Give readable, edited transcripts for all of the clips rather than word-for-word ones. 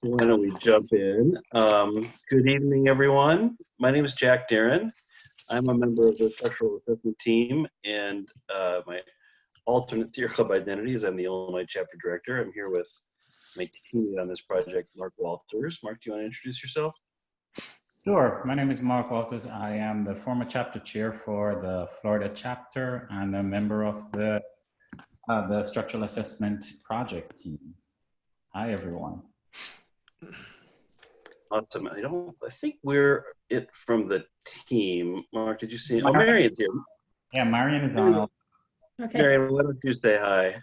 Why don't we jump in? Good evening, everyone. My name is Jack Darren. I'm a member of the structural assessment team, and my alternate Sierra Club identity is I'm the Illinois chapter director. I'm here with my teammate on this project, Mark Walters. Mark, do you want to introduce yourself? Sure. My name is Mark Walters. I am the former chapter chair for the Florida chapter and a member of the structural assessment project team. Hi, everyone. Awesome. I think we're it from the team. Mark, did you see? Oh, Marion's here. Yeah, Marion is on. Okay. Marion, why don't you say hi?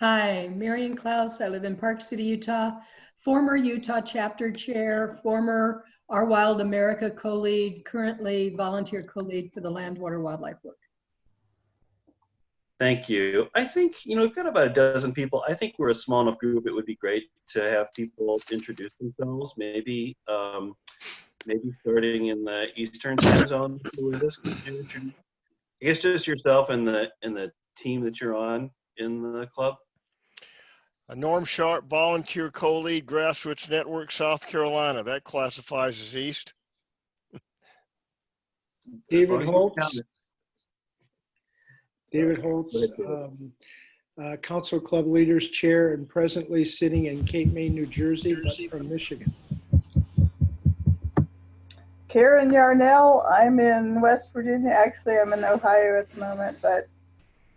Hi, Marion Klaus. I live in Park City, Utah. Former Utah chapter chair, former Our Wild America co-lead, currently volunteer co-lead for the Land, Water, Wildlife work. Thank you. I think, we've got about a dozen people. I think we're a small enough group. It would be great to have people introduce themselves, maybe starting in the Eastern time zone with this. I guess just yourself and the team that you're on in the club. Norm Sharp, volunteer co-lead, Grassroots Network, South Carolina. That classifies as East. David Holtz. David Holtz, Council Club Leaders Chair and presently sitting in Cape May, New Jersey, but from Michigan. Karen Yarnell, I'm in West Virginia. Actually, I'm in Ohio at the moment, but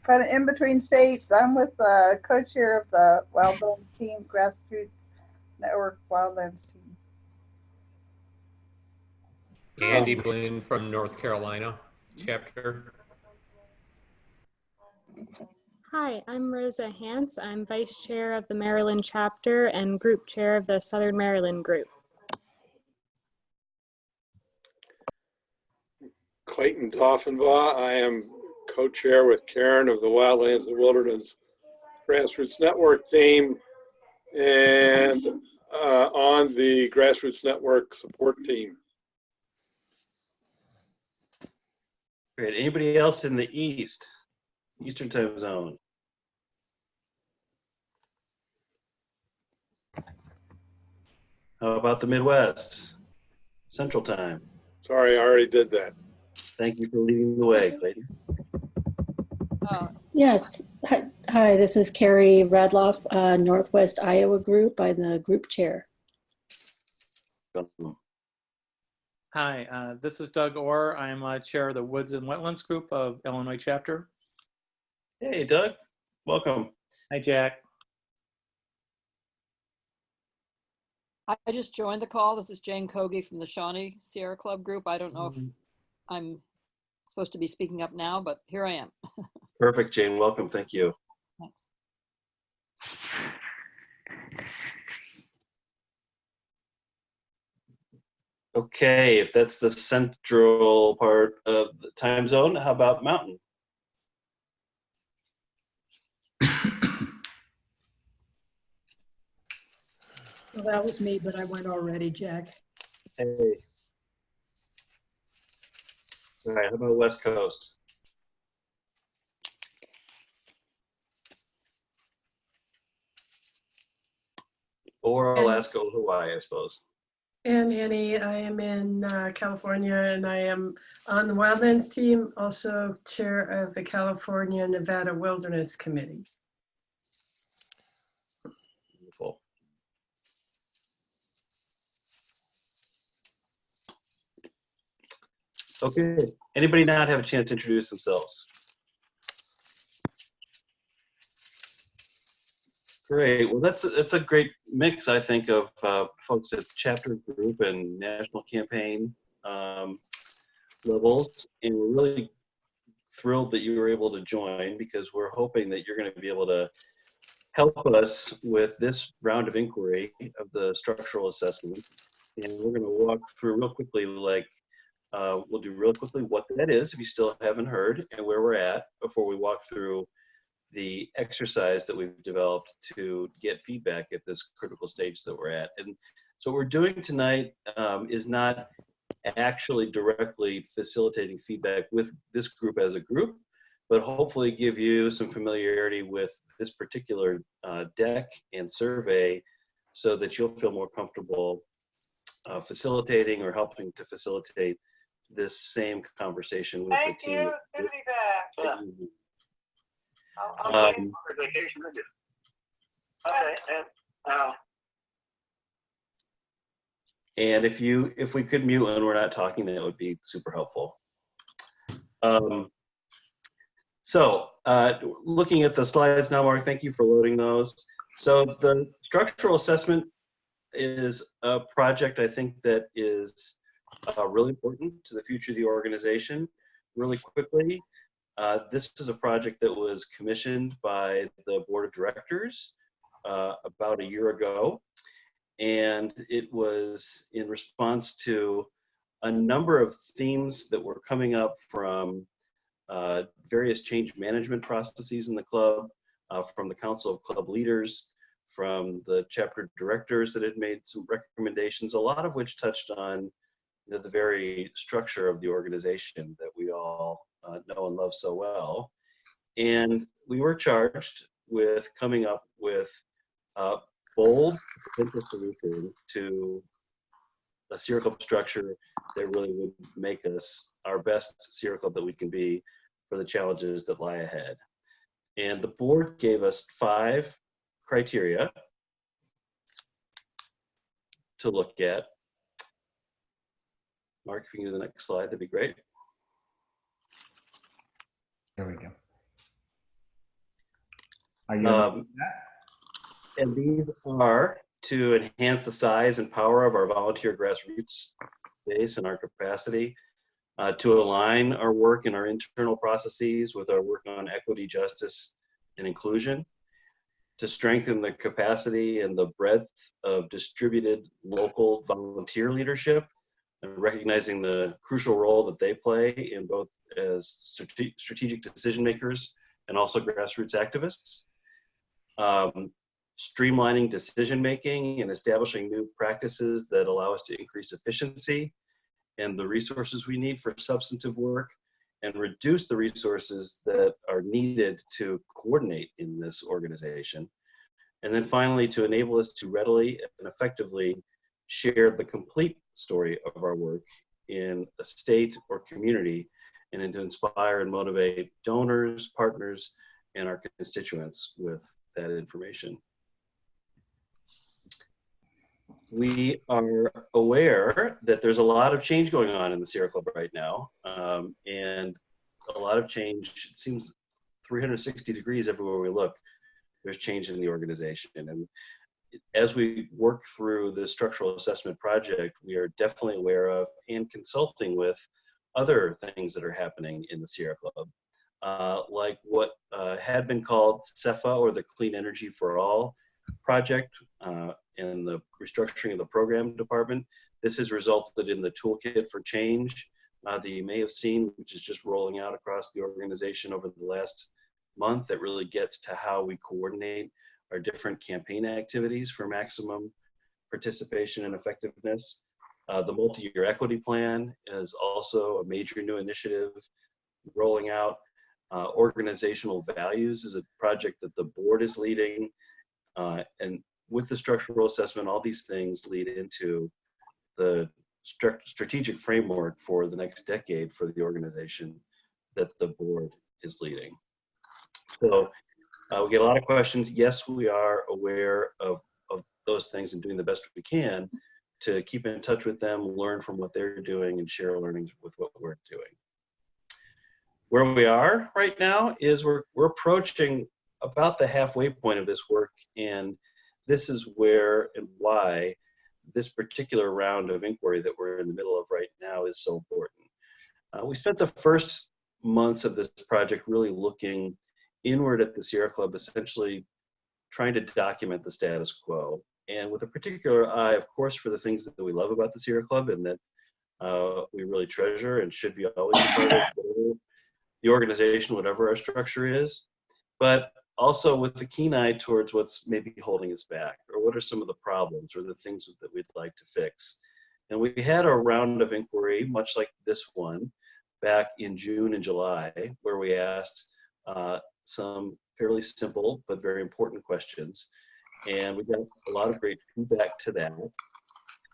kind of in between states. I'm with the co-chair of the Wildlands team, Grassroots Network Wildlands team. Andy Bloom from North Carolina chapter. Hi, I'm Rosa Hance. I'm vice chair of the Maryland chapter and group chair of the Southern Maryland group. Clayton Toffenbaugh. I am co-chair with Karen of the Wildlands and Wilderness Grassroots Network team and on the Grassroots Network support team. Great. Anybody else in the Eastern time zone? How about the Midwest? Central time. Sorry, I already did that. Thank you for leading the way, Clayton. Yes. Hi, this is Carrie Radloff, Northwest Iowa Group. I'm the group chair. Hi, this is Doug Orr. I'm chair of the Woods and Wetlands Group of Illinois chapter. Hey, Doug. Welcome. Hi, Jack. I just joined the call. This is Jane Kogi from the Shawnee Sierra Club group. I don't know if I'm supposed to be speaking up now, but here I am. Perfect, Jane. Welcome. Thank you. Thanks. Okay, if that's the central part of the time zone, how about Mountain? Well, that was me, but I went already, Jack. Hey. All right, how about West Coast? Or Alaska or Hawaii, I suppose. And Annie, I am in California and I am on the Wildlands team, also chair of the California Nevada Wilderness Committee. Wonderful. Okay, anybody not have a chance to introduce themselves? Great. Well, that's a great mix, I think, of folks at chapter group and national campaign levels, and we're really thrilled that you were able to join because we're hoping that you're going to be able to help us with this round of inquiry of the structural assessment. And we're going to walk through real quickly, we'll do real quickly what that is if you still haven't heard and where we're at before we walk through the exercise that we've developed to get feedback at this critical stage that we're at. And so what we're doing tonight is not actually directly facilitating feedback with this group as a group, but hopefully give you some familiarity with this particular deck and survey so that you'll feel more comfortable facilitating or helping to facilitate this same conversation with the team. Good to be back. Yeah. I'm waiting for vacation. Okay, and if we could mute when we're not talking, that would be super helpful. So looking at the slides now, Mark, thank you for loading those. So the structural assessment is a project I think that is really important to the future of the organization. Really quickly, this is a project that was commissioned by the board of directors about a year ago, and it was in response to a number of themes that were coming up from various change management processes in the club, from the Council of Club Leaders, from the chapter directors that had made some recommendations, a lot of which touched on the very structure of the organization that we all know and love so well. And we were charged with coming up with a bold potential solution to a Sierra Club structure that really would make us our best Sierra Club that we can be for the challenges that lie ahead. And the board gave us 5 criteria to look at. Mark, if you can do the next slide, that'd be great. There we go. Are you able to do that? And these are to enhance the size and power of our volunteer grassroots base and our capacity, to align our work and our internal processes with our work on equity, justice, and inclusion, to strengthen the capacity and the breadth of distributed local volunteer leadership, and recognizing the crucial role that they play in both as strategic decision makers and also grassroots activists. Streamlining decision making and establishing new practices that allow us to increase efficiency and the resources we need for substantive work, and reduce the resources that are needed to coordinate in this organization. And then finally, to enable us to readily and effectively share the complete story of our work in a state or community, and then to inspire and motivate donors, partners, and our constituents with that information. We are aware that there's a lot of change going on in the Sierra Club right now, and a lot of change. It seems 360 degrees everywhere we look. There's change in the organization, and as we work through the structural assessment project, we are definitely aware of and consulting with other things that are happening in the Sierra Club, like what had been called CEFA, or the Clean Energy for All project, and the restructuring of the program department. This has resulted in the Toolkit for Change that you may have seen, which is just rolling out across the organization over the last month, that really gets to how we coordinate our different campaign activities for maximum participation and effectiveness. The multi-year equity plan is also a major new initiative rolling out. Organizational values is a project that the board is leading. And with the structural assessment, all these things lead into the strategic framework for the next decade for the organization that the board is leading. So we get a lot of questions. Yes, we are aware of those things and doing the best we can to keep in touch with them, learn from what they're doing, and share learnings with what we're doing. Where we are right now is we're approaching about the halfway point of this work, and this is where and why this particular round of inquiry that we're in the middle of right now is so important. We spent the first months of this project really looking inward at the Sierra Club, essentially trying to document the status quo, and with a particular eye, of course, for the things that we love about the Sierra Club and that we really treasure and should be always part of the organization, whatever our structure is, but also with the keen eye towards what's maybe holding us back, or what are some of the problems or the things that we'd like to fix. And we had a round of inquiry, much like this one, back in June and July, where we asked some fairly simple but very important questions. and we got a lot of great feedback to that.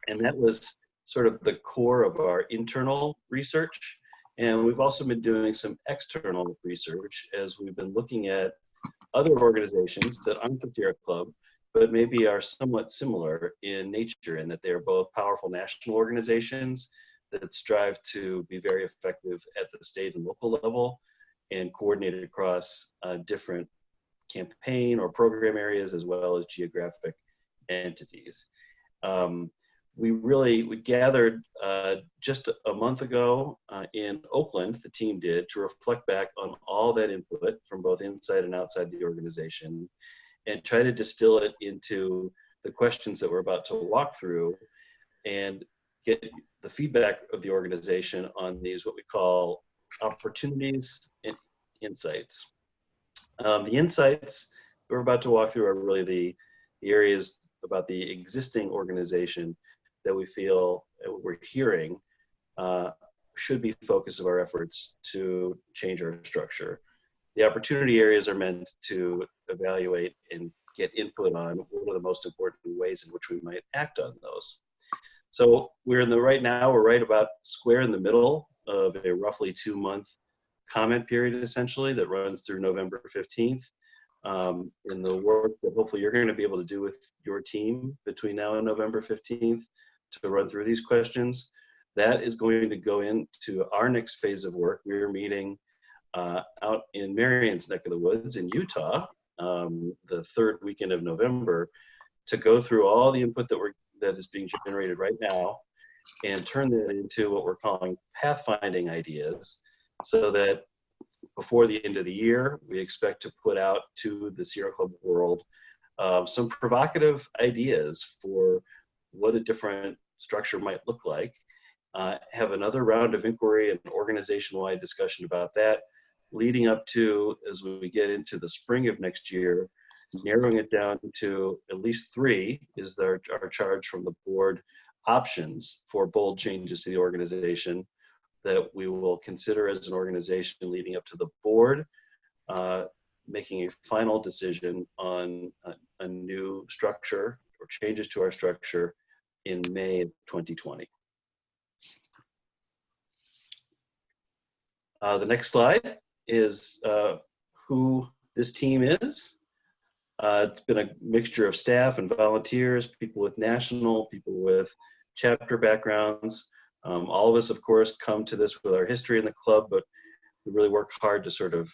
And that was sort of the core of our internal research. And we've also been doing some external research as we've been looking at other organizations that aren't the Sierra Club, but maybe are somewhat similar in nature in that they are both powerful national organizations that strive to be very effective at the state and local level and coordinated across different campaign or program areas as well as geographic entities. We gathered just a month ago in Oakland, the team did, to reflect back on all that input from both inside and outside the organization and try to distill it into the questions that we're about to walk through and get the feedback of the organization on these, what we call opportunities and insights. The insights we're about to walk through are really the areas about the existing organization that we feel we're hearing should be focus of our efforts to change our structure. The opportunity areas are meant to evaluate and get input on what are the most important ways in which we might act on those. So we're right about square in the middle of a roughly 2-month comment period, essentially, that runs through November 15th. In the work that hopefully you're going to be able to do with your team between now and November 15th to run through these questions, that is going to go into our next phase of work. We're meeting out in Marion's neck of the woods in Utah, the third weekend of November, to go through all the input that is being generated right now and turn that into what we're calling pathfinding ideas, so that before the end of the year, we expect to put out to the Sierra Club world some provocative ideas for what a different structure might look like. Have another round of inquiry and organization-wide discussion about that, leading up to, as we get into the spring of next year, narrowing it down to at least 3 is our charge from the board, options for bold changes to the organization that we will consider as an organization leading up to the board making a final decision on a new structure or changes to our structure in May of 2020. The next slide is who this team is. It's been a mixture of staff and volunteers, people with national, people with chapter backgrounds. All of us, of course, come to this with our history in the club, but we really work hard to sort of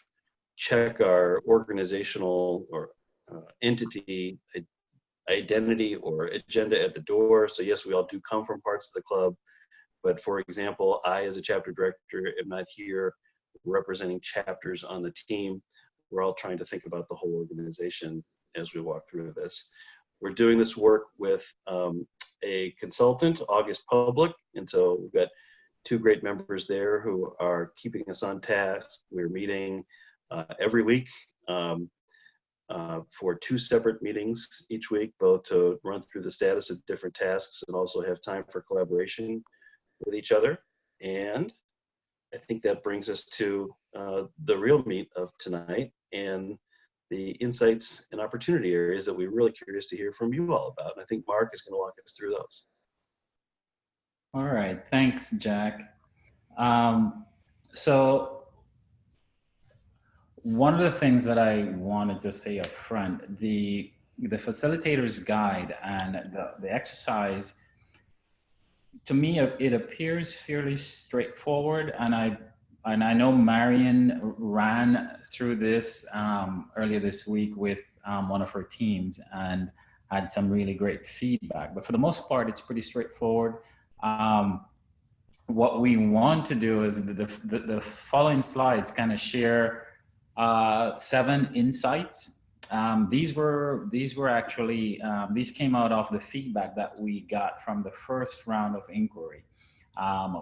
check our organizational or entity identity or agenda at the door. So yes, we all do come from parts of the club, but for example, I as a chapter director am not here representing chapters on the team. We're all trying to think about the whole organization as we walk through this. We're doing this work with a consultant, August Public, and so we've got 2 great members there who are keeping us on task. We're meeting every week for 2 separate meetings each week, both to run through the status of different tasks and also have time for collaboration with each other. And I think that brings us to the real meat of tonight and the insights and opportunity areas that we're really curious to hear from you all about. And I think Mark is going to walk us through those. All right, thanks, Jack. So one of the things that I wanted to say up front, the facilitator's guide and the exercise, to me, it appears fairly straightforward, and I know Marion ran through this earlier this week with one of her teams and had some really great feedback. But for the most part, it's pretty straightforward. What we want to do is the following slides kind of share 7 insights. These were actually, these came out of the feedback that we got from the first round of inquiry.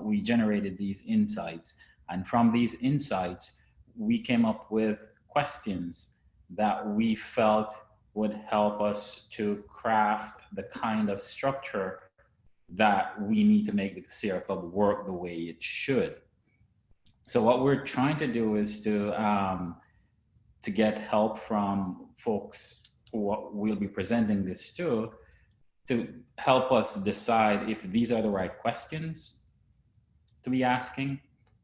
We generated these insights. And from these insights, we came up with questions that we felt would help us to craft the kind of structure that we need to make the Sierra Club work the way it should. So what we're trying to do is to get help from folks what we'll be presenting this to help us decide if these are the right questions to be asking,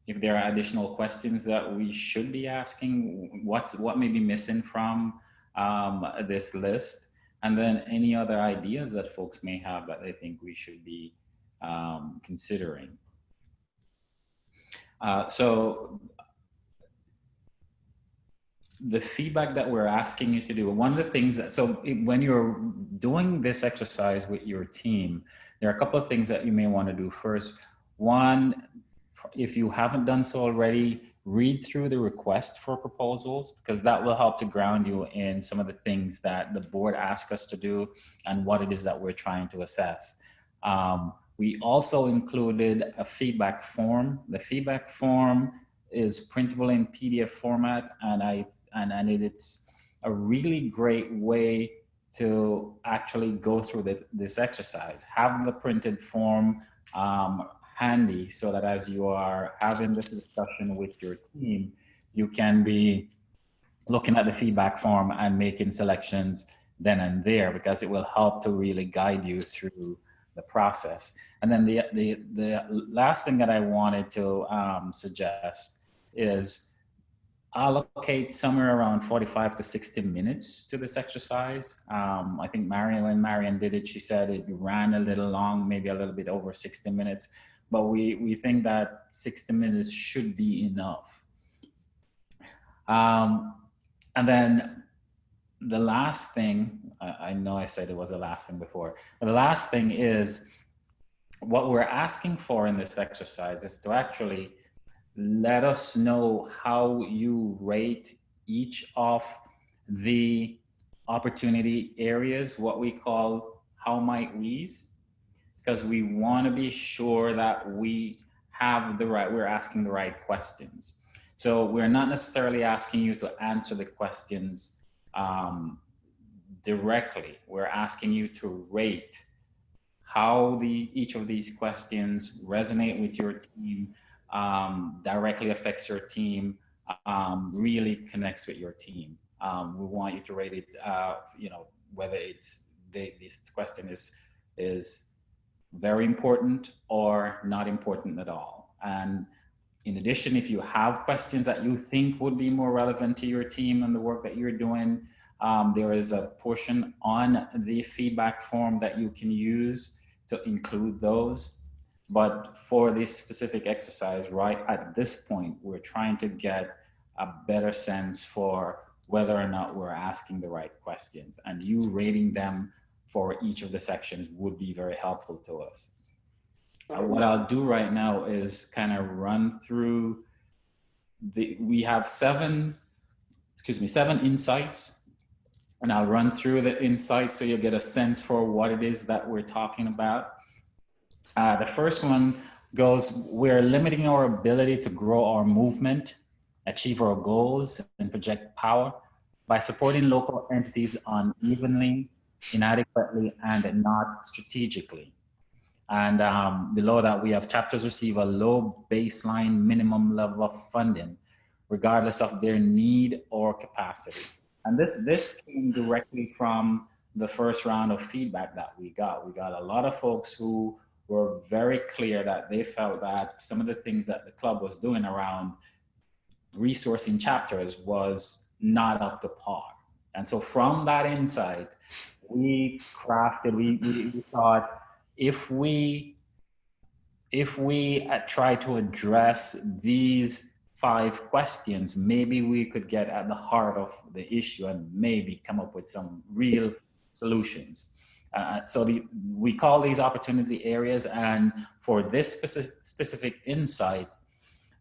if there are additional questions that we should be asking, what may be missing from this list, and then any other ideas that folks may have that they think we should be considering. So the feedback that we're asking you to do, one of the things that, so when you're doing this exercise with your team, there are a couple of things that you may want to do. First, one, if you haven't done so already, read through the request for proposals, because that will help to ground you in some of the things that the board asked us to do and what it is that we're trying to assess. We also included a feedback form. The feedback form is printable in PDF format, and it's a really great way to actually go through this exercise. Have the printed form handy so that as you are having this discussion with your team, you can be looking at the feedback form and making selections then and there, because it will help to really guide you through the process. And then the last thing that I wanted to suggest is allocate somewhere around 45 to 60 minutes to this exercise. I think when Marian did it, she said it ran a little long, maybe a little bit over 60 minutes, but we think that 60 minutes should be enough. And then the last thing, I know I said it was the last thing before, but the last thing is what we're asking for in this exercise is to actually let us know how you rate each of the opportunity areas, what we call how might we's, because we want to be sure that we have we're asking the right questions. So we're not necessarily asking you to answer the questions directly. We're asking you to rate how each of these questions resonate with your team, directly affects your team, really connects with your team. We want you to rate it, whether this question is very important or not important at all. And in addition, if you have questions that you think would be more relevant to your team and the work that you're doing, there is a portion on the feedback form that you can use to include those. But for this specific exercise, right at this point, we're trying to get a better sense for whether or not we're asking the right questions, and you rating them for each of the sections would be very helpful to us. What I'll do right now is kind of run through we have seven insights, and I'll run through the insights so you get a sense for what it is that we're talking about. The first one goes, we're limiting our ability to grow our movement, achieve our goals, and project power by supporting local entities unevenly, inadequately, and not strategically. And below that, we have chapters receive a low baseline minimum level of funding, regardless of their need or capacity. And this came directly from the first round of feedback that we got. We got a lot of folks who were very clear that they felt that some of the things that the club was doing around resourcing chapters was not up to par. And so from that insight, we thought, if we try to address these 5 questions, maybe we could get at the heart of the issue and maybe come up with some real solutions. We call these opportunity areas, and for this specific insight,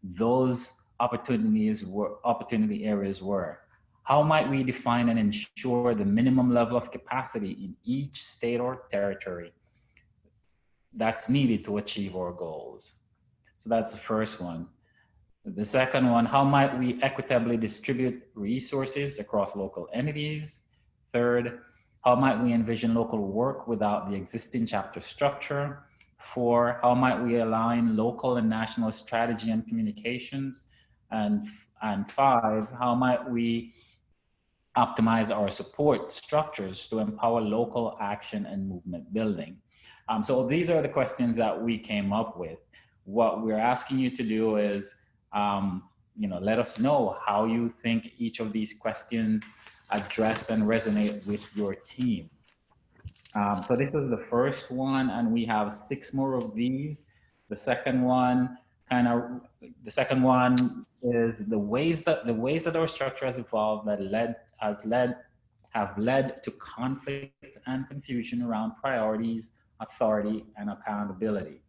those opportunity areas were: how might we define and ensure the minimum level of capacity in each state or territory that's needed to achieve our goals? So that's the first one. The second one, how might we equitably distribute resources across local entities? Third, how might we envision local work without the existing chapter structure? 4, how might we align local and national strategy and communications? And 5, how might we optimize our support structures to empower local action and movement building. So these are the questions that we came up with. What we're asking you to do is, let us know how you think each of these questions address and resonate with your team. So this is the first one, and we have 6 more of these. The second one is the ways that our structure has evolved that have led to conflict and confusion around priorities, authority, and accountability.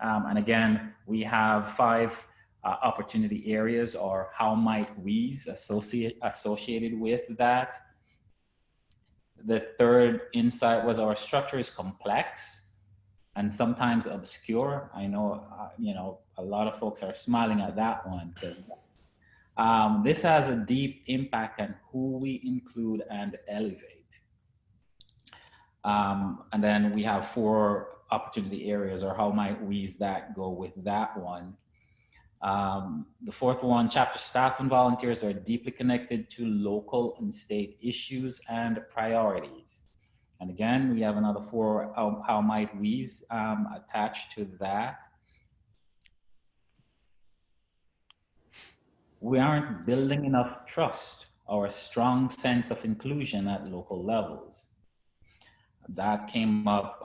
And again, we have 5 opportunity areas, or how might we's associated with that. The third insight was our structure is complex and sometimes obscure. I know, a lot of folks are smiling at that one because this has a deep impact on who we include and elevate. And then we have 4 opportunity areas, or how might we's that go with that one. The fourth one, chapter staff and volunteers are deeply connected to local and state issues and priorities. And again, we have another 4, how might we's attached to that. We aren't building enough trust or a strong sense of inclusion at local levels. That came up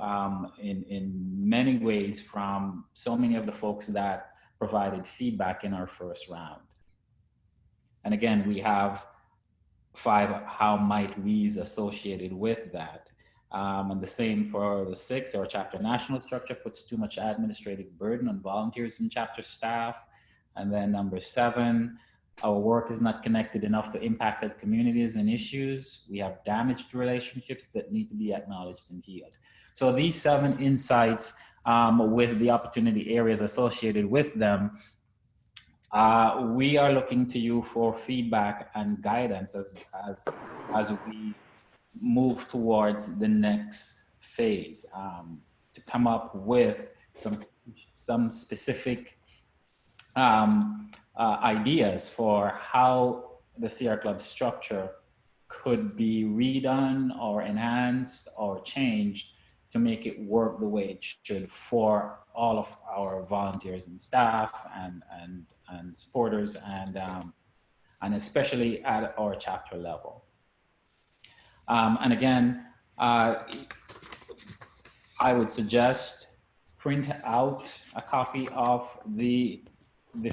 in many ways from so many of the folks that provided feedback in our first round. And again, we have 5 how might we's associated with that. And the same for the 6, our chapter national structure puts too much administrative burden on volunteers and chapter staff. And then number 7, our work is not connected enough to impacted communities and issues. We have damaged relationships that need to be acknowledged and healed. So these 7 insights with the opportunity areas associated with them, we are looking to you for feedback and guidance as we move towards the next phase, to come up with some specific ideas for how the Sierra Club structure could be redone or enhanced or changed to make it work the way it should for all of our volunteers and staff and supporters, and especially at our chapter level. And again, I would suggest print out a copy of the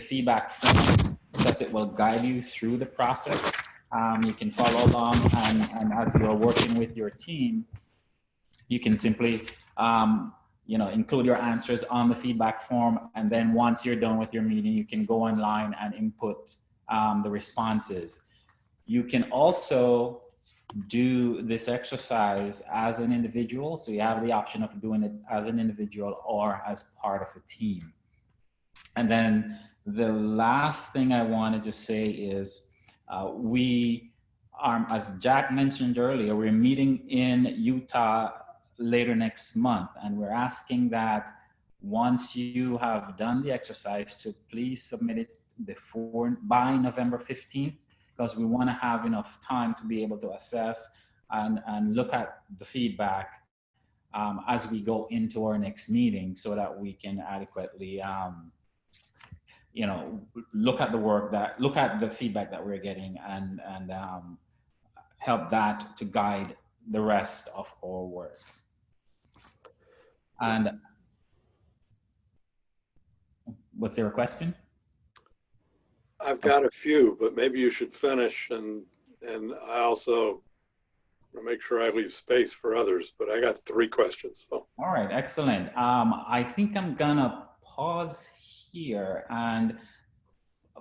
feedback form, because it will guide you through the process. You can follow along, and as you're working with your team, you can simply include your answers on the feedback form, and then once you're done with your meeting, you can go online and input the responses. You can also do this exercise as an individual, so you have the option of doing it as an individual or as part of a team. And then the last thing I wanted to say is we are, as Jack mentioned earlier, we're meeting in Utah later next month, and we're asking that once you have done the exercise to please submit it by November 15th, because we want to have enough time to be able to assess and look at the feedback as we go into our next meeting, so that we can adequately look at the feedback that we're getting and help that to guide the rest of our work. And was there a question? I've got a few, but maybe you should finish, and I also want to make sure I leave space for others, but I got 3 questions. So. All right, excellent. I think I'm gonna pause here and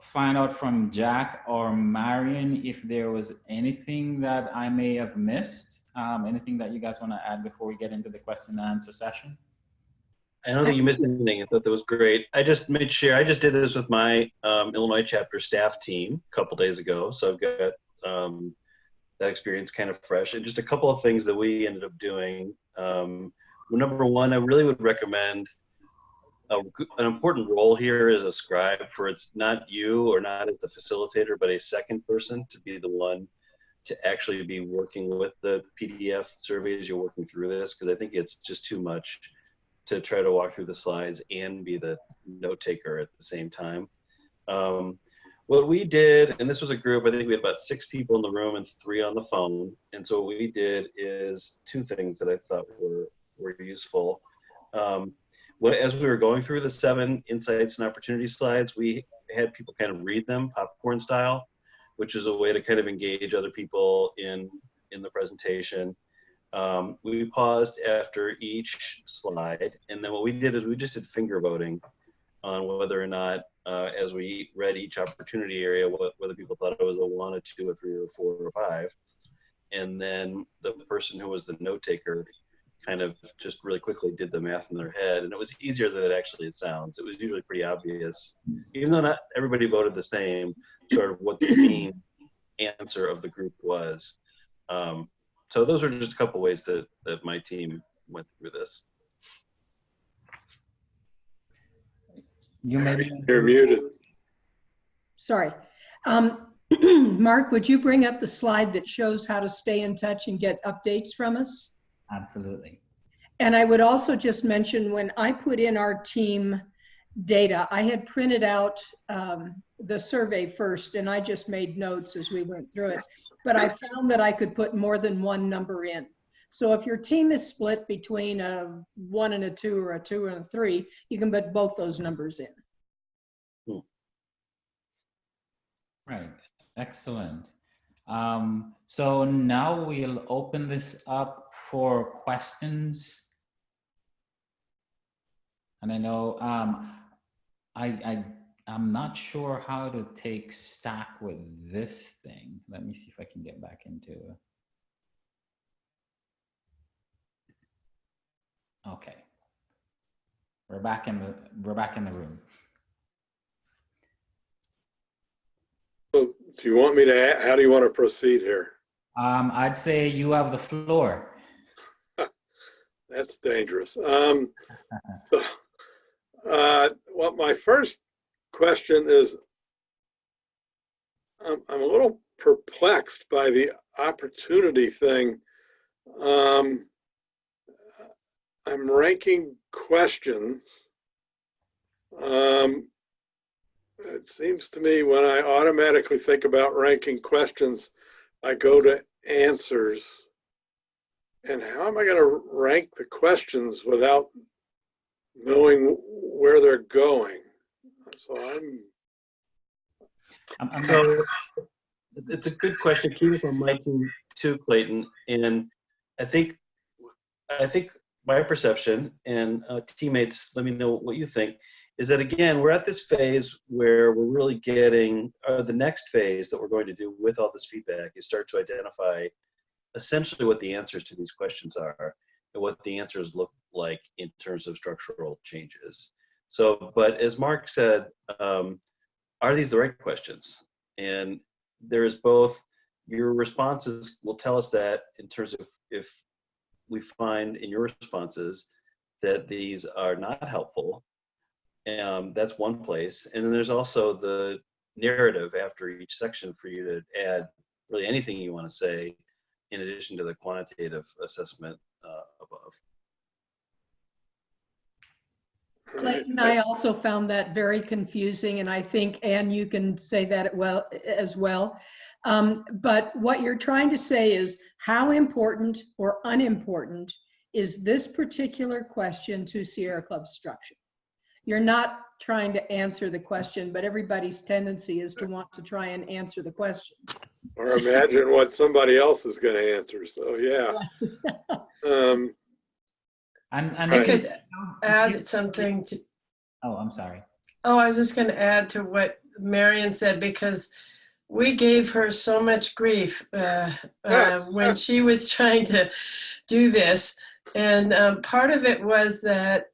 find out from Jack or Marion if there was anything that I may have missed, anything that you guys want to add before we get into the question and answer session. I don't think you missed anything. I thought that was great. I just made sure, I just did this with my Illinois chapter staff team a couple days ago. So I've got that experience kind of fresh. And just a couple of things that we ended up doing. Number one, I really would recommend an important role here is a scribe, for it's not you or not as the facilitator, but a second person to be the one to actually be working with the PDF survey as you're working through this, because I think it's just too much to try to walk through the slides and be the note taker at the same time. What we did, and this was a group, I think we had about 6 people in the room and 3 on the phone. And so what we did is 2 things that I thought were useful. As we were going through the 7 insights and opportunity slides, we had people kind of read them popcorn style, which is a way to kind of engage other people in the presentation. We paused after each slide, and then what we did is we just did finger voting on whether or not, as we read each opportunity area, whether people thought it was a 1, a 2, a 3, or a 4, or a 5. And then the person who was the note taker kind of just really quickly did the math in their head, and it was easier than it actually sounds. It was usually pretty obvious, even though not everybody voted the same, sort of what the main answer of the group was. So those are just a couple ways that my team went through this. You're muted. Sorry. Mark, would you bring up the slide that shows how to stay in touch and get updates from us? Absolutely. And I would also just mention, when I put in our team data, I had printed out the survey first, and I just made notes as we went through it. But I found that I could put more than one number in. So if your team is split between a 1 and a 2, or a 2 and a 3, you can put both those numbers in. Right, excellent. So now we'll open this up for questions. And I know I'm not sure how to take stack with this thing. Let me see if I can get back into it. Okay. We're back in the room. So do you want me to, how do you want to proceed here? I'd say you have the floor. That's dangerous. Well, my first question is, I'm a little perplexed by the opportunity thing. I'm ranking questions. It seems to me when I automatically think about ranking questions, I go to answers. And how am I going to rank the questions without knowing where they're going? So So it's a good question. Keep from my team too, Clayton. And I think my perception, and teammates, let me know what you think, is that, again, we're at this phase where we're really getting, the next phase that we're going to do with all this feedback is start to identify essentially what the answers to these questions are and what the answers look like in terms of structural changes. So, but as Mark said, are these the right questions? And there is both, your responses will tell us that in terms of if we find in your responses that these are not helpful. That's one place. And then there's also the narrative after each section for you to add really anything you want to say in addition to the quantitative assessment above. Clayton, I also found that very confusing, and I think, Anne, you can say that as well. But what you're trying to say is, how important or unimportant is this particular question to Sierra Club structure? You're not trying to answer the question, but everybody's tendency is to want to try and answer the question. or imagine what somebody else is going to answer. So yeah. I could add something to. Oh, I'm sorry. Oh, I was just going to add to what Marion said, because we gave her so much grief when she was trying to do this. And part of it was that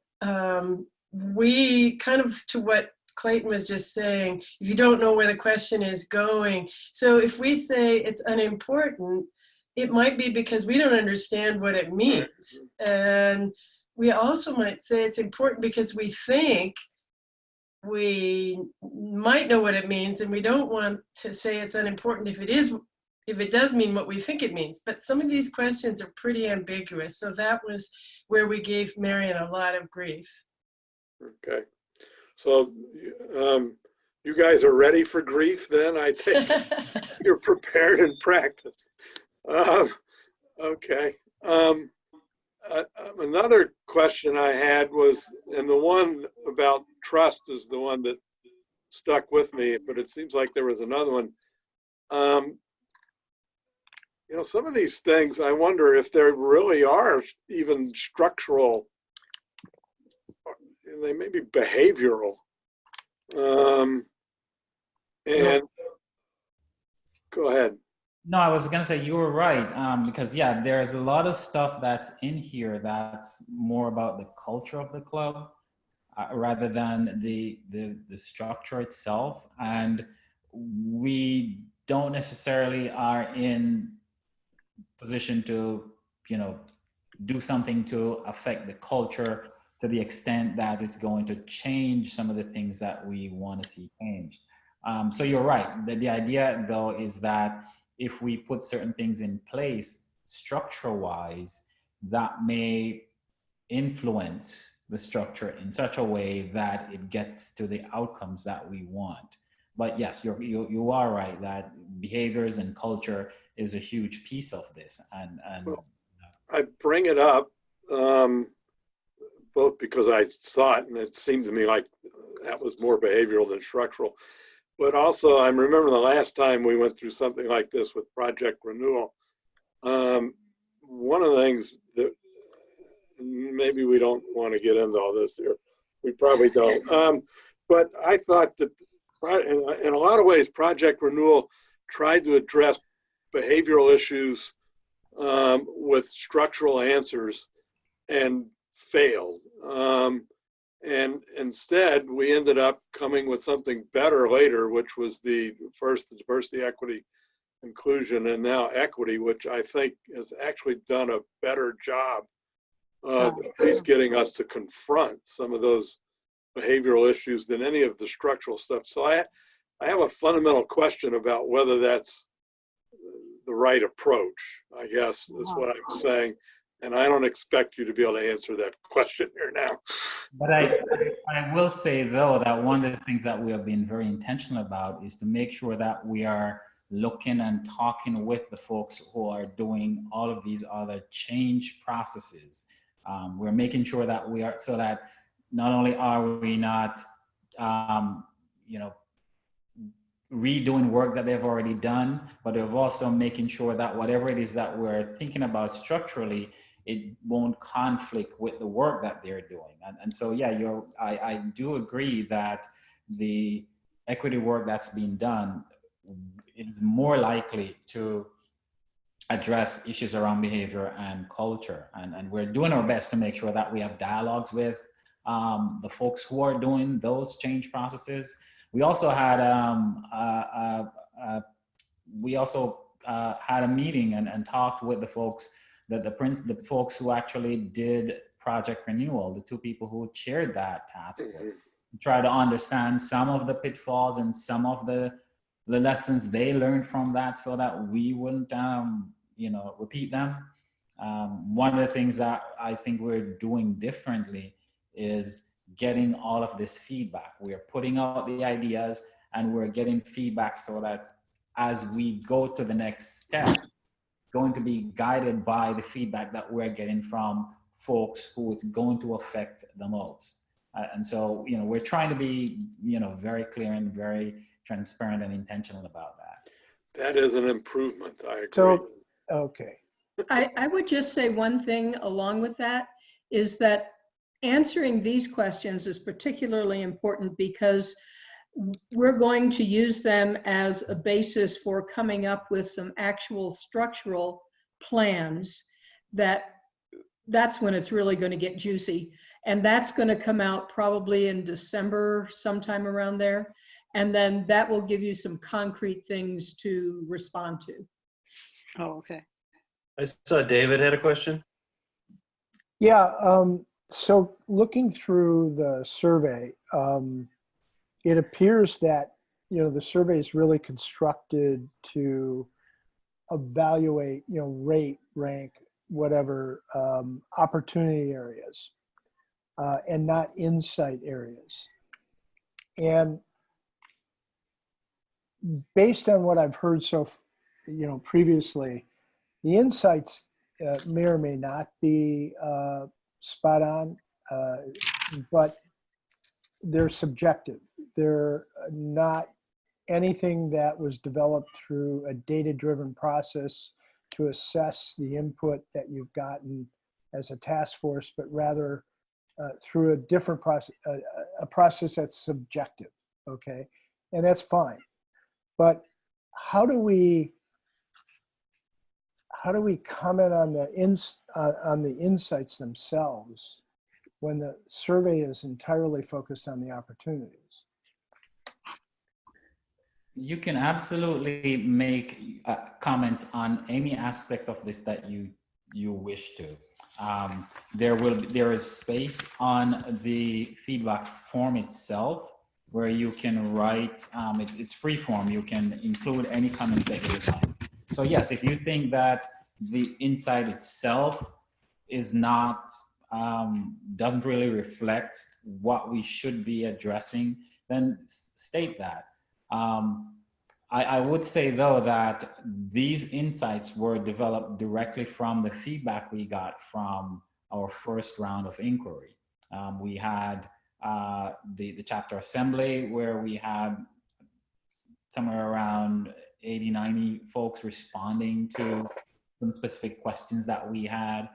we kind of, to what Clayton was just saying, if you don't know where the question is going. So if we say it's unimportant, it might be because we don't understand what it means. And we also might say it's important because we think we might know what it means, and we don't want to say it's unimportant if it is if it does mean what we think it means. But some of these questions are pretty ambiguous. So that was where we gave Marion a lot of grief. Okay. So you guys are ready for grief then? I think you're prepared and practiced. Okay. Another question I had was, and the one about trust is the one that stuck with me, but it seems like there was another one. You know, some of these things, I wonder if there really are even structural, they may be behavioral. And go ahead. No, I was gonna say you were right, because yeah, there's a lot of stuff that's in here that's more about the culture of the club rather than the structure itself, and we don't necessarily are in position to, you know, do something to affect the culture to the extent that it's going to change some of the things that we want to see changed. So you're right. The idea though is that if we put certain things in place structure-wise, that may influence the structure in such a way that it gets to the outcomes that we want. But yes, you are right that behaviors and culture is a huge piece of this. And well, I bring it up both because I saw it and it seemed to me like that was more behavioral than structural. But also, I remember the last time we went through something like this with Project Renewal. One of the things that maybe we don't want to get into all this here. We probably don't. But I thought that in a lot of ways, Project Renewal tried to address behavioral issues with structural answers and failed. And instead, we ended up coming with something better later, which was first the diversity, equity, inclusion, and now equity, which I think has actually done a better job of at least getting us to confront some of those behavioral issues than any of the structural stuff. So I have a fundamental question about whether that's the right approach, I guess, is what I'm saying. And I don't expect you to be able to answer that question here now. But I will say, though, that one of the things that we have been very intentional about is to make sure that we are looking and talking with the folks who are doing all of these other change processes. We're making sure that we are, so that not only are we not, you know, redoing work that they've already done, but we're also making sure that whatever it is that we're thinking about structurally, it won't conflict with the work that they're doing. And so, yeah, I do agree that the equity work that's being done is more likely to address issues around behavior and culture. And we're doing our best to make sure that we have dialogues with the folks who are doing those change processes. We also had had a meeting and talked with the folks, the folks who actually did Project Renewal, the two people who chaired that task force, to try to understand some of the pitfalls and some of the lessons they learned from that, so that we wouldn't, you know, repeat them. One of the things that I think we're doing differently is getting all of this feedback. We are putting out the ideas and we're getting feedback so that as we go to the next step, going to be guided by the feedback that we're getting from folks who it's going to affect the most. And so, you know, we're trying to be, you know, very clear and very transparent and intentional about that. That is an improvement, I agree. So, okay. I would just say one thing along with that is that answering these questions is particularly important because we're going to use them as a basis for coming up with some actual structural plans. That's when it's really going to get juicy. And that's going to come out probably in December, sometime around there. And then that will give you some concrete things to respond to. Oh, okay. I saw David had a question. Yeah, so looking through the survey, it appears that, you know, the survey is really constructed to evaluate, rate, rank, whatever, opportunity areas, and not insight areas. And based on what I've heard previously, the insights may or may not be spot on, but they're subjective. They're not anything that was developed through a data-driven process to assess the input that you've gotten as a task force, but rather through a different process, a process that's subjective, okay? And that's fine. But how do we comment on the insights themselves when the survey is entirely focused on the opportunities? You can absolutely make comments on any aspect of this that you wish to. There is space on the feedback form itself where you can write, it's free form, you can include any comments that you would like. So yes, if you think that the insight itself is not, doesn't really reflect what we should be addressing, then state that. I would say though that these insights were developed directly from the feedback we got from our first round of inquiry. We had the chapter assembly where we had somewhere around 80, 90 folks responding to some specific questions that we had.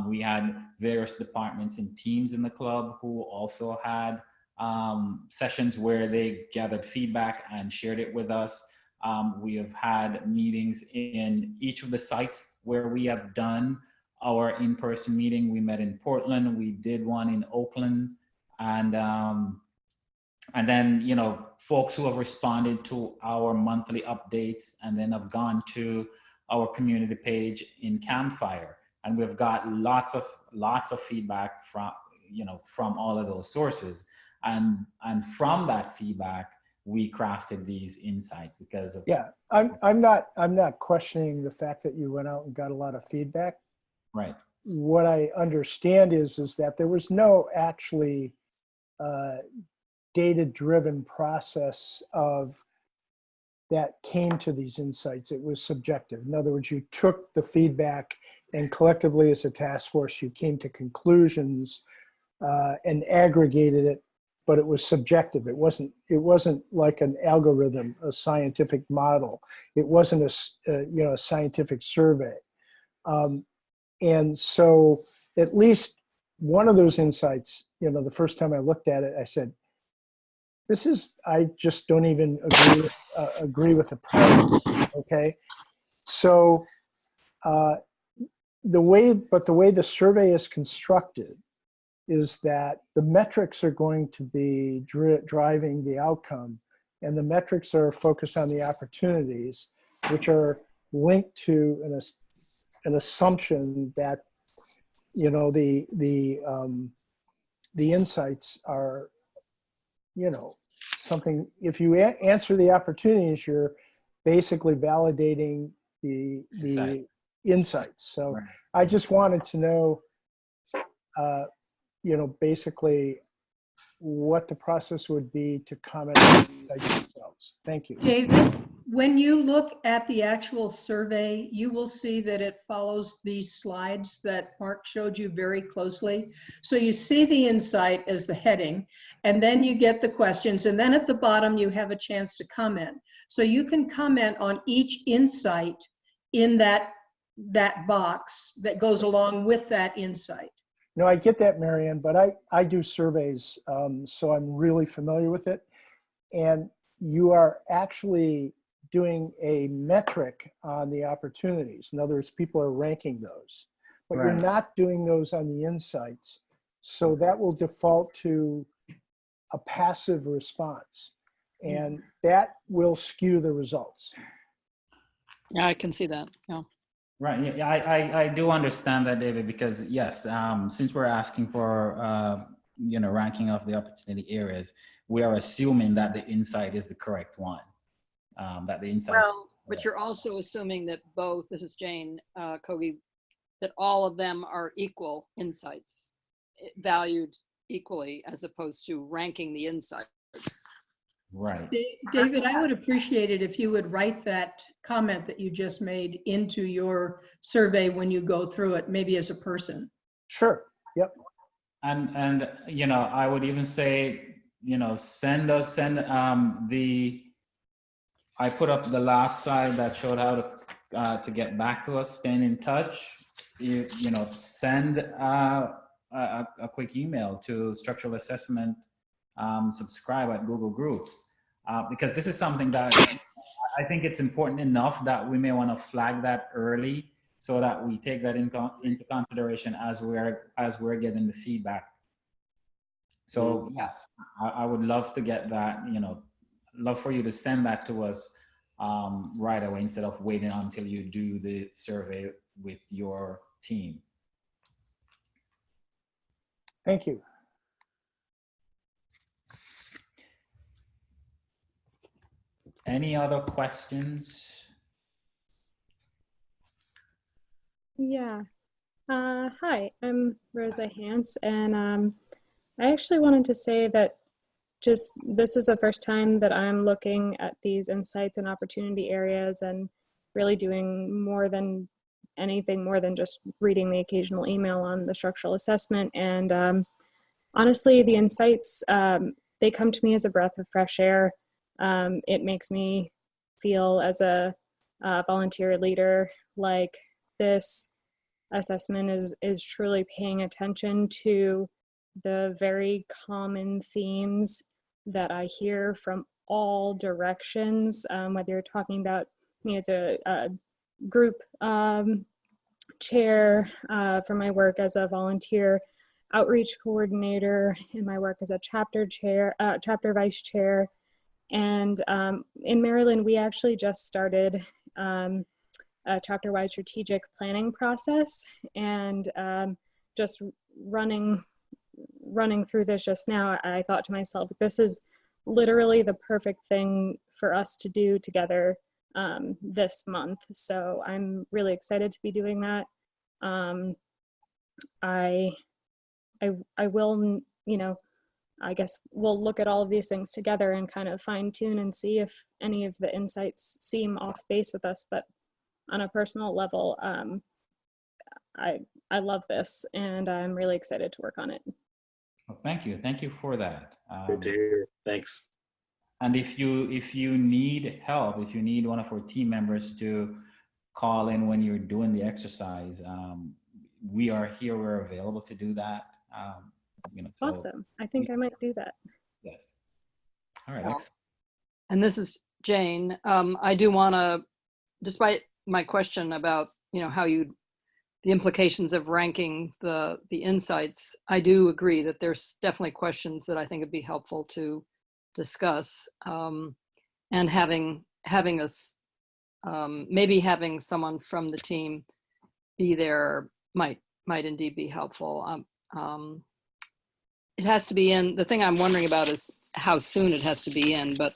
We had various departments and teams in the club who also had sessions where they gathered feedback and shared it with us. We have had meetings in each of the sites where we have done our in-person meeting. We met in Portland, we did one in Oakland, and then, folks who have responded to our monthly updates and then have gone to our community page in Campfire. And we've got lots of feedback from all of those sources. And from that feedback, we crafted these insights because of. Yeah, I'm not questioning the fact that you went out and got a lot of feedback. Right. What I understand is that there was no actually data-driven process that came to these insights. It was subjective. In other words, you took the feedback and collectively as a task force, you came to conclusions and aggregated it, but it was subjective. It wasn't like an algorithm, a scientific model. It wasn't a scientific survey. And so at least one of those insights, the first time I looked at it, I said, I just don't even agree with the premise, okay? So the way the survey is constructed is that the metrics are going to be driving the outcome, and the metrics are focused on the opportunities, which are linked to an assumption that the insights are something. If you answer the opportunities, you're basically validating the insights. So right. I just wanted to know basically what the process would be to comment on the insights themselves. Thank you. David, when you look at the actual survey, you will see that it follows these slides that Mark showed you very closely. So you see the insight as the heading, and then you get the questions, and then at the bottom you have a chance to comment. So you can comment on each insight in that box that goes along with that insight. No, I get that, Marianne, but I do surveys, so I'm really familiar with it. And you are actually doing a metric on the opportunities. In other words, people are ranking those, but right. You're not doing those on the insights. So that will default to a passive response, and that will skew the results. Yeah, I can see that, yeah. Right. Yeah, I do understand that, David, because yes, since we're asking for ranking of the opportunity areas, we are assuming that the insight is the correct one. That the insight. Well, But you're also assuming that both, this is Jane Kogi, that all of them are equal insights, valued equally, as opposed to ranking the insights. Right. David, I would appreciate it if you would write that comment that you just made into your survey when you go through it, maybe as a person. Sure. Yep. And you know, I would even say, you know, I put up the last slide that showed how to get back to us, staying in touch. You know, send a quick email to structural assessment subscribe at Google Groups, because this is something that I think it's important enough that we may want to flag that early so that we take that into consideration as we're getting the feedback. So yes, I would love to get that, you know, love for you to send that to us right away instead of waiting until you do the survey with your team. Thank you. Any other questions? Yeah. Hi, I'm Rosa Hance, and I actually wanted to say that this is the first time that I'm looking at these insights and opportunity areas and really doing more than anything more than just reading the occasional email on the structural assessment. And honestly, the insights, they come to me as a breath of fresh air. It makes me feel as a volunteer leader like this assessment is truly paying attention to the very common themes that I hear from all directions, whether you're talking about me as a group chair for my work as a volunteer outreach coordinator, in my work as a chapter vice chair. And in Maryland, we actually just started a chapter-wide strategic planning process, and just running through this just now, I thought to myself, this is literally the perfect thing for us to do together this month. So I'm really excited to be doing that. I will, you know, I guess we'll look at all of these things together and kind of fine tune and see if any of the insights seem off base with us. But on a personal level, I love this, and I'm really excited to work on it. Well, thank you for that. Good to hear. Thanks. And if you need help, if you need one of our team members to call in when you're doing the exercise, we are here. We're available to do that. You know, so awesome. I think I might do that. Yes. All right. Excellent. And this is Jane. I do want to, despite my question about, you know, the implications of ranking the insights, I do agree that there's definitely questions that I think would be helpful to discuss, and having us, maybe having someone from the team be there might indeed be helpful. It has to be in. The thing I'm wondering about is how soon it has to be in, but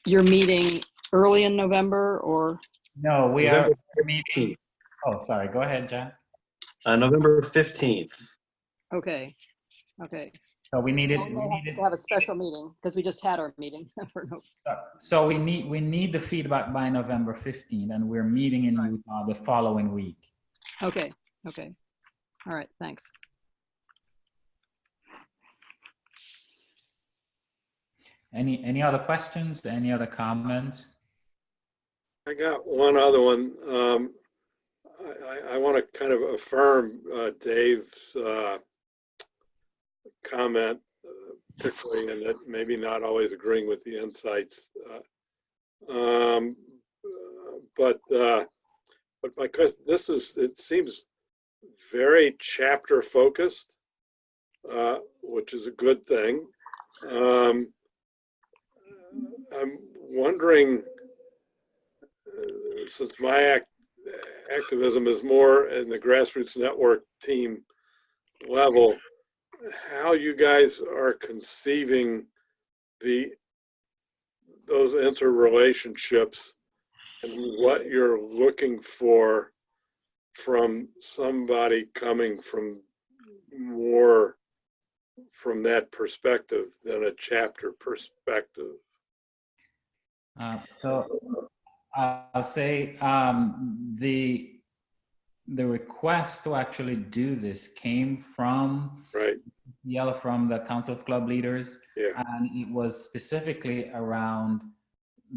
you're meeting early in November, or? No, we are meeting. Oh, sorry. Go ahead, Jack. November 15th. Okay. So we needed to have a special meeting because we just had our meeting for So we need the feedback by November 15th, and we're meeting in Utah the following week. Okay. All right. Thanks. Any other questions? Any other comments? I got one other one. I want to kind of affirm Dave's comment, particularly in that maybe not always agreeing with the insights. But my question, it seems very chapter focused, which is a good thing. I'm wondering, since my activism is more in the grassroots network team level, how you guys are conceiving those interrelationships and what you're looking for from somebody coming from more from that perspective than a chapter perspective? So I'll say the request to actually do this came from from the Council of Club Leaders, and it was specifically around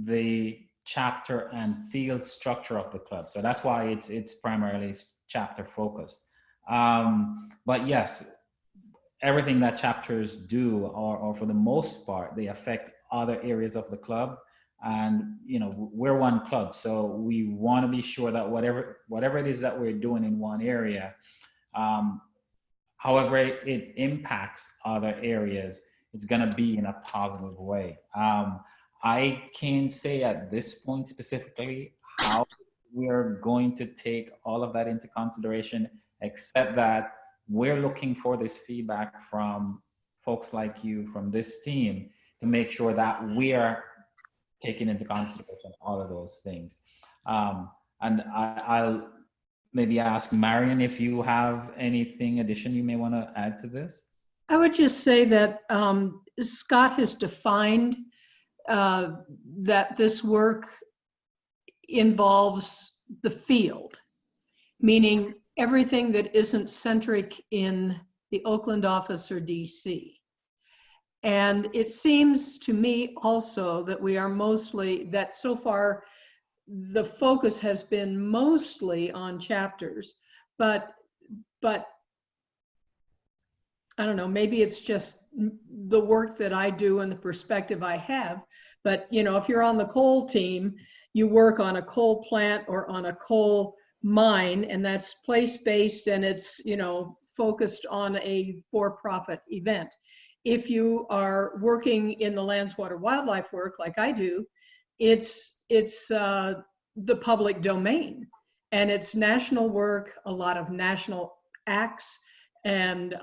the chapter and field structure of the club. So that's why it's primarily chapter focused. But yes, everything that chapters do, or for the most part, they affect other areas of the club. And we're one club, so we want to be sure that whatever it is that we're doing in one area, however it impacts other areas, it's going to be in a positive way. I can't say at this point specifically how we are going to take all of that into consideration, except that we're looking for this feedback from folks like you, from this team, to make sure that we are taking into consideration all of those things. And I'll maybe ask Marion if you have anything addition you may want to add to this. I would just say that Scott has defined that this work involves the field, meaning everything that isn't centric in the Oakland office or DC. And it seems to me also that we are that so far the focus has been mostly on chapters, but I don't know, maybe it's just the work that I do and the perspective I have. But if you're on the coal team, you work on a coal plant or on a coal mine, and that's place-based, and it's focused on a for-profit event. If you are working in the lands, water, wildlife work like I do, it's the public domain, and it's national work, a lot of national acts, and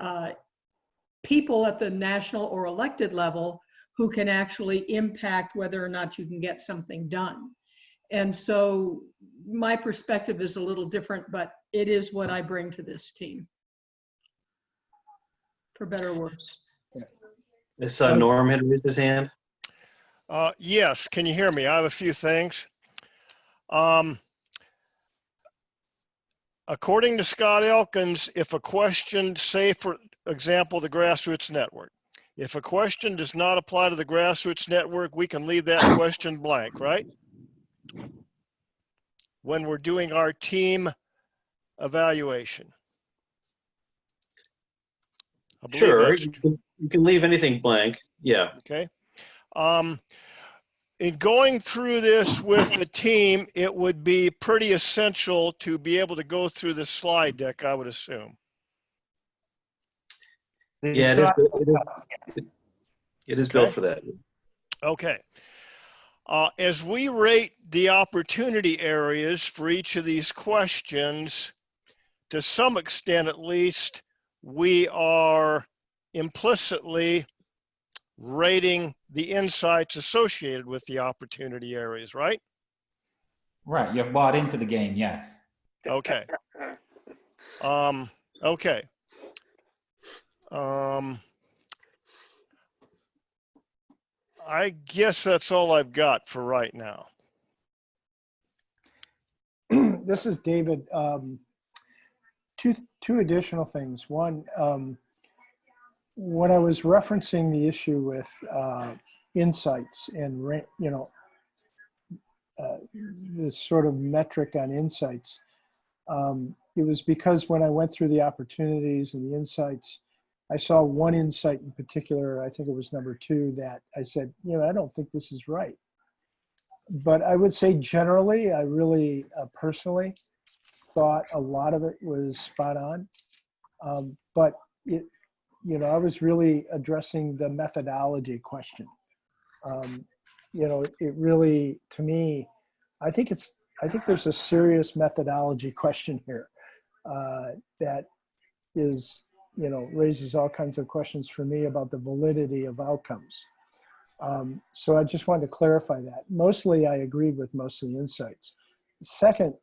people at the national or elected level who can actually impact whether or not you can get something done. And so my perspective is a little different, but it is what I bring to this team, for better or worse. This Norm had raised his hand. Yes, can you hear me? I have a few things. According to Scott Elkins, if a question, say for example, the Grassroots Network, if a question does not apply to the Grassroots Network, we can leave that question blank, right? When we're doing our team evaluation. Sure, you can leave anything blank. Yeah. Okay. In going through this with the team, it would be pretty essential to be able to go through the slide deck, I would assume. Yeah, it is built for that. Okay. As we rate the opportunity areas for each of these questions, to some extent at least, we are implicitly rating the insights associated with the opportunity areas, right? Right, you've bought into the game, yes. Okay. Okay. I guess that's all I've got for right now. This is David. Two additional things. One, when I was referencing the issue with insights and this sort of metric on insights, it was because when I went through the opportunities and the insights, I saw one insight in particular, I think it was number 2, that I said, I don't think this is right. But I would say generally, I really personally thought a lot of it was spot on. But I was really addressing the methodology question. It really, to me, I think there's a serious methodology question here that is, raises all kinds of questions for me about the validity of outcomes. So I just wanted to clarify that. Mostly I agreed with most of the insights. Second,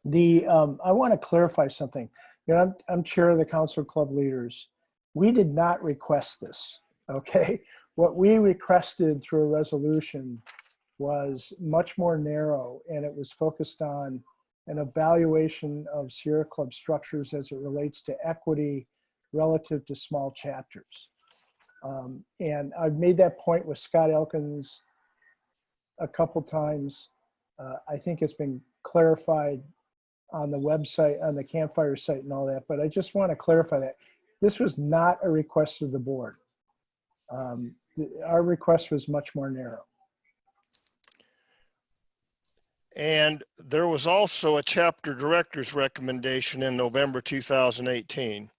I want to clarify something. You know, I'm chair of the Council of Club Leaders. We did not request this, okay? What we requested through a resolution was much more narrow, and it was focused on an evaluation of Sierra Club structures as it relates to equity relative to small chapters. And I've made that point with Scott Elkins a couple times. I think it's been clarified on the website, on the Campfire site and all that, but I just want to clarify that. This was not a request of the board. Our request was much more narrow. And there was also a chapter director's recommendation in November 2018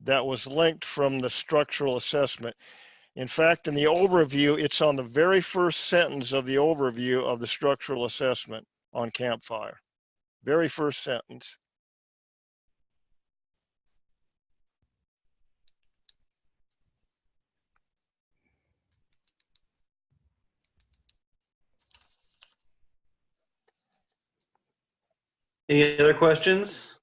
that was linked from the structural assessment. In fact, in the overview, it's on the very first sentence of the overview of the structural assessment on Campfire. Very first sentence. Any other questions?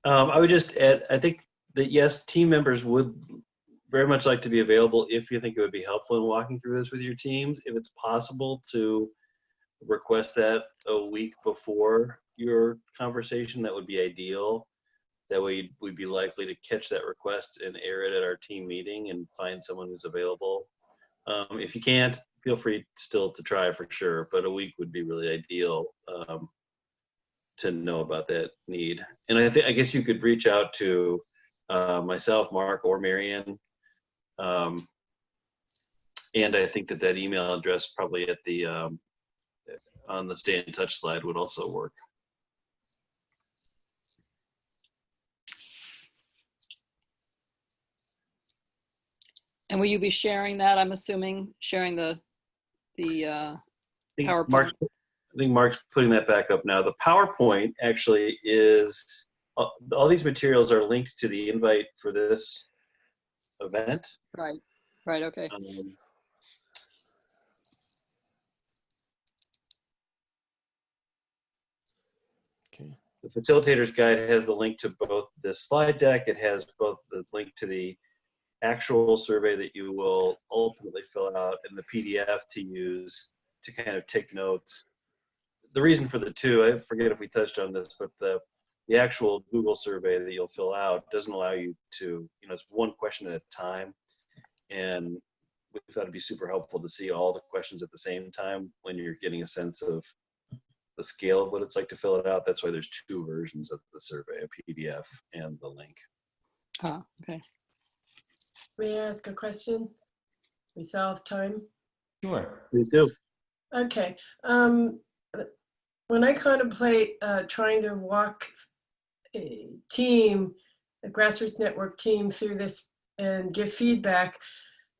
I would just add, I think that yes, team members would very much like to be available if you think it would be helpful in walking through this with your teams. If it's possible to request that a week before your conversation, that would be ideal. That way we'd be likely to catch that request and air it at our team meeting and find someone who's available. If you can't, feel free still to try for sure, but a week would be really ideal to know about that need. And I guess you could reach out to myself, Mark, or Marion. And I think that email address probably at the on the stay in touch slide would also work. And will you be sharing that? I'm assuming sharing the PowerPoint. I think Mark's putting that back up now. The PowerPoint actually is, all these materials are linked to the invite for this event. Right, right, okay. The facilitator's guide has the link to both the slide deck. It has both the link to the actual survey that you will ultimately fill out and the PDF to use to kind of take notes. The reason for the two, I forget if we touched on this, but the actual Google survey that you'll fill out doesn't allow you to, it's one question at a time. And we thought it'd be super helpful to see all the questions at the same time when you're getting a sense of the scale of what it's like to fill it out. That's why there's two versions of the survey, a PDF and the link. Ah, okay. May I ask a question? We still have time? Sure. Please do. Okay. When I contemplate trying to walk a team, a grassroots network team through this and give feedback,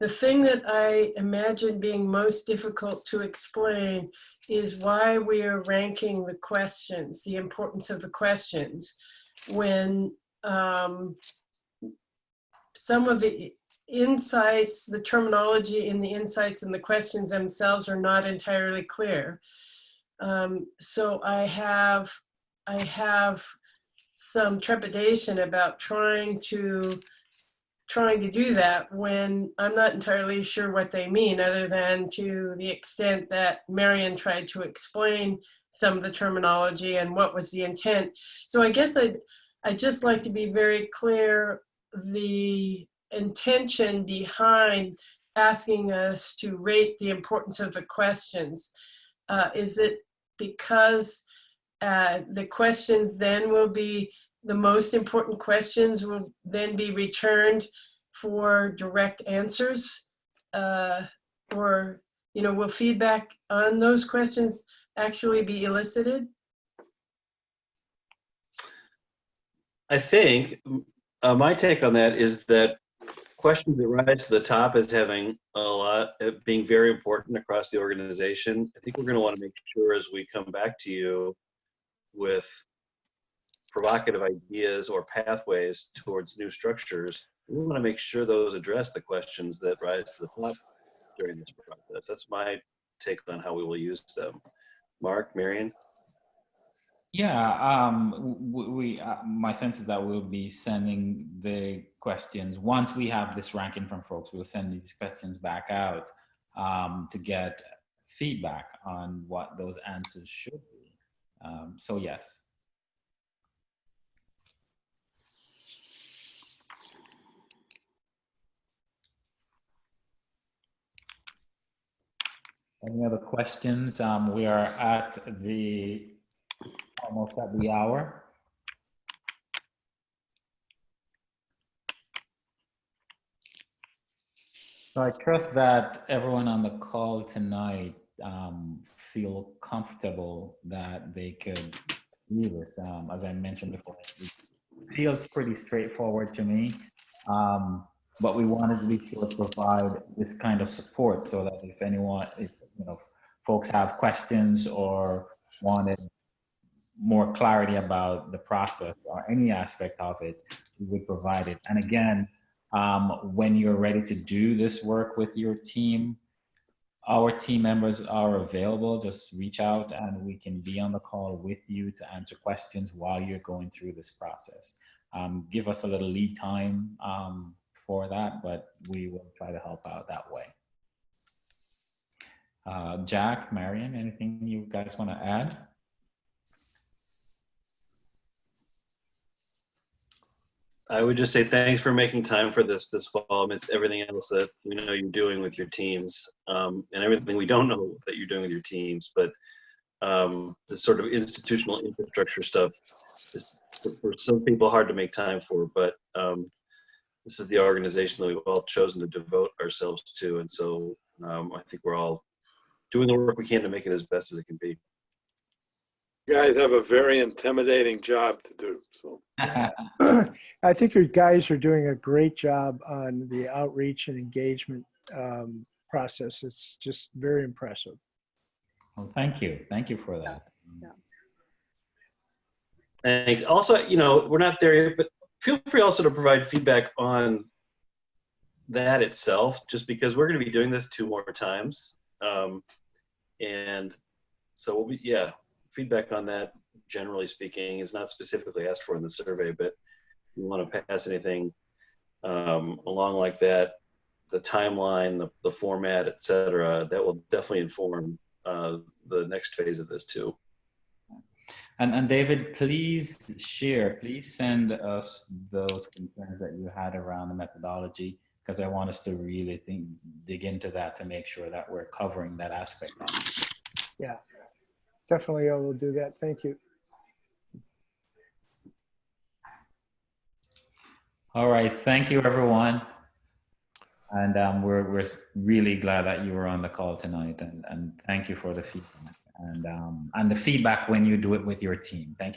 the thing that I imagine being most difficult to explain is why we are ranking the questions, the importance of the questions, when some of the insights, the terminology in the insights and the questions themselves are not entirely clear. So I have some trepidation about trying to do that when I'm not entirely sure what they mean, other than to the extent that Marion tried to explain some of the terminology and what was the intent. So I guess I'd just like to be very clear the intention behind asking us to rate the importance of the questions. Is it because the questions then will be, the most important questions will then be returned for direct answers? Or, will feedback on those questions actually be elicited? I think my take on that is that questions that rise to the top as having being very important across the organization. I think we're going to want to make sure as we come back to you with provocative ideas or pathways towards new structures, we want to make sure those address the questions that rise to the top during this process. That's my take on how we will use them. Mark, Marion? Yeah, my sense is that we'll be sending the questions, once we have this ranking from folks, we'll send these questions back out to get feedback on what those answers should be. So yes. Any other questions? We are at almost at the hour. So I trust that everyone on the call tonight feel comfortable that they could do this. As I mentioned before, it feels pretty straightforward to me. But we wanted to be sure to provide this kind of support so that if anyone, folks have questions or wanted more clarity about the process or any aspect of it, we would provide it. And again, when you're ready to do this work with your team, our team members are available. Just reach out and we can be on the call with you to answer questions while you're going through this process. Give us a little lead time for that, but we will try to help out that way. Jack, Marion, anything you guys want to add? I would just say thanks for making time for this fall amidst everything else that we know you're doing with your teams, and everything we don't know that you're doing with your teams. But this sort of institutional infrastructure stuff is for some people hard to make time for, but this is the organization that we've all chosen to devote ourselves to. And so I think we're all doing the work we can to make it as best as it can be. You guys have a very intimidating job to do. So I think you guys are doing a great job on the outreach and engagement process. It's just very impressive. Well, thank you. Thank you for that. Yeah. Thanks. Also, we're not there yet, but feel free also to provide feedback on that itself, just because we're going to be doing this 2 more times. And so we'll be, feedback on that, generally speaking, is not specifically asked for in the survey, but if you want to pass anything along like that, the timeline, the format, et cetera, that will definitely inform the next phase of this too. And David, please send us those concerns that you had around the methodology, because I want us to really dig into that to make sure that we're covering that aspect. Yeah, definitely I will do that. Thank you. All right, thank you everyone. And we're really glad that you were on the call tonight, and thank you for the feedback and the feedback when you do it with your team. Thank you so